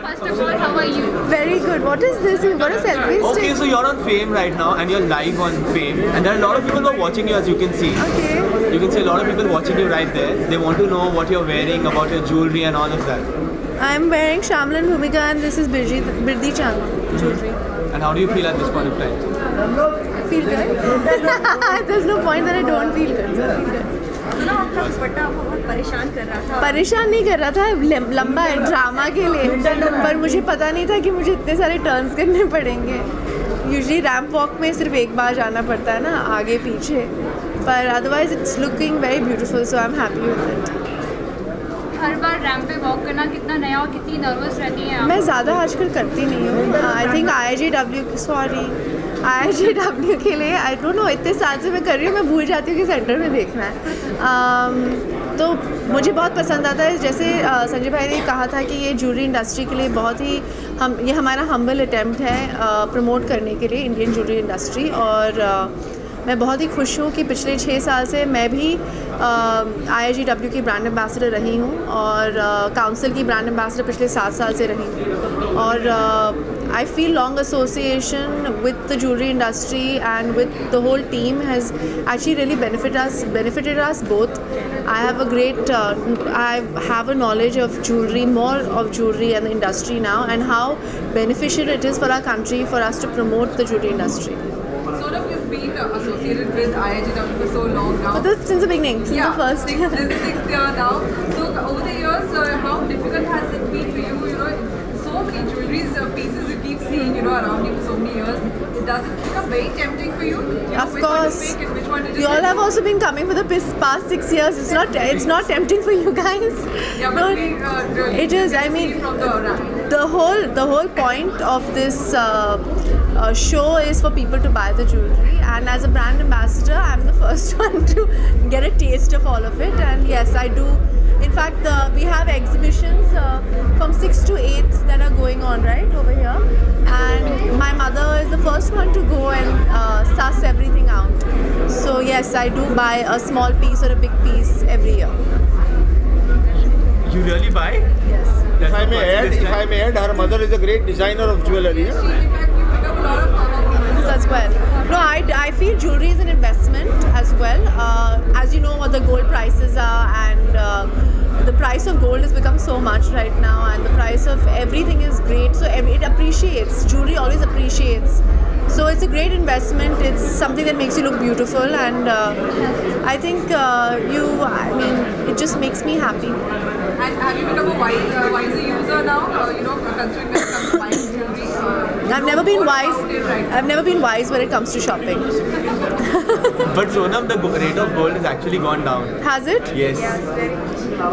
First of all, how are you? Very good. What is this? You've got a selfie stick. Okay, so you're on Fame right now and you're live on Fame, and there are a lot of people who are watching you, as you can see. Okay. You can see a lot of people watching you right there. They want to know what you're wearing, about your jewelry and all of that. I'm wearing Shamlan Bhumika and this is Birdi Chand jewelry. And how do you feel at this point of time? I feel good. There's no point that I don't feel good. So I feel good. सुना आपका दुपट्टा आपको बहुत परेशान कर रहा था। परेशान नहीं कर रहा था, लंबा है ड्रामा के लिए, पर मुझे पता नहीं था कि मुझे इतने सारे टर्न्स करने पड़ेंगे। यूजुअली रैम्प वॉक में सिर्फ एक बार जाना पड़ता है ना, आगे पीछे, पर otherwise it's looking very beautiful, so I am happy with it. Her bar ramp पे वॉक करना कितना नया और कितनी नर्वस रहती हैं आप? मैं ज़्यादा आजकल करती नहीं हूँ। आई थिंक IIGW के लिए आई डोंट नो, इतने साल से मैं कर रही हूँ, मैं भूल जाती हूँ कि सेंटर में देखना है। तो मुझे बहुत पसंद आता है, जैसे संजय भाई ने कहा था कि ये ज्वेलरी इंडस्ट्री के लिए बहुत ही ये हमारा हम्बल अटेम्प्ट है प्रमोट करने के लिए इंडियन ज्वेलरी इंडस्ट्री। और मैं बहुत ही खुश हूँ कि पिछले 6 साल से मैं भी IIGW की ब्रांड एम्बेसडर रही हूँ और काउंसिल की ब्रांड एम्बेसडर पिछले 7 साल से रही हूँ। और I feel long association with the jewelry industry and with the whole team has actually really benefited us both. I have a great I have a knowledge of jewelry, more of jewelry and the industry now, and how beneficial it is for our country for us to promote the jewelry industry. Sort of, you've been associated with IIGW for so long now. Since the beginning, since the first. This is the 6th year now. So over the years, how difficult has it been for you? You know, so many jewelry pieces you keep seeing, you know, around you for so many years. Does it become very tempting for you? Of course. Which one to pick and which one to just... You all have also been coming for the past 6 years. It's not tempting for you guys. Yeah, but it is. I mean, from the whole point of this show is for people to buy the jewelry, and as a brand ambassador, I'm the first one to get a taste of all of it. And yes, I do. In fact, we have exhibitions from 6th to 8th that are going on right over here, and my mother is the first one to go and suss everything out. So yes, I do buy a small piece or a big piece every year. You really buy? Yes. If I may add, her mother is a great designer of jewelry. As well. No, I feel jewelry is an investment as well. As you know what the gold prices are, and the price of gold has become so much right now, and the price of everything is great, so it appreciates. Jewelry always appreciates. So it's a great investment. It's something that makes you look beautiful, and I think it just makes me happy. And have you become a wiser user now? You know, considering when it comes to buying jewelry. I've never been wise. I've never been wise when it comes to shopping. But Sonam, the rate of gold has actually gone down. Has it? Yes.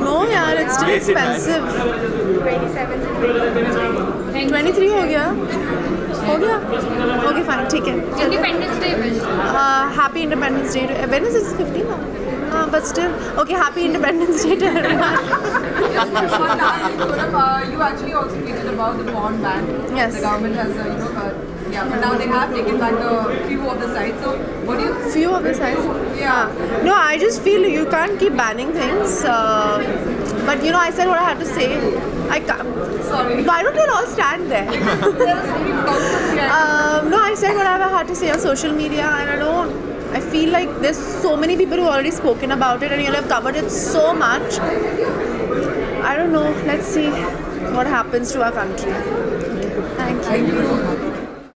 No, yaar, it's still Yes, it has. expensive. 23 हो गया? Okay, fine, ठीक है. Independence Day wish. Happy Independence Day to when is this 15th? But still, okay, Happy Independence Day to everyone. You actually also tweeted about the pawn ban. Yes. The government has, but now they have taken back a few of the sites. So, what do you? Few of the size. Yeah. No, I just feel you can't keep banning things. But you know, I said what I had to say. I can't. Sorry. Why don't you all stand there? No, I said what I had to say on social media, and I feel like there's so many people who already spoken about it, and you'll have covered it so much. I don't know. Let's see what happens to our country. Thank you.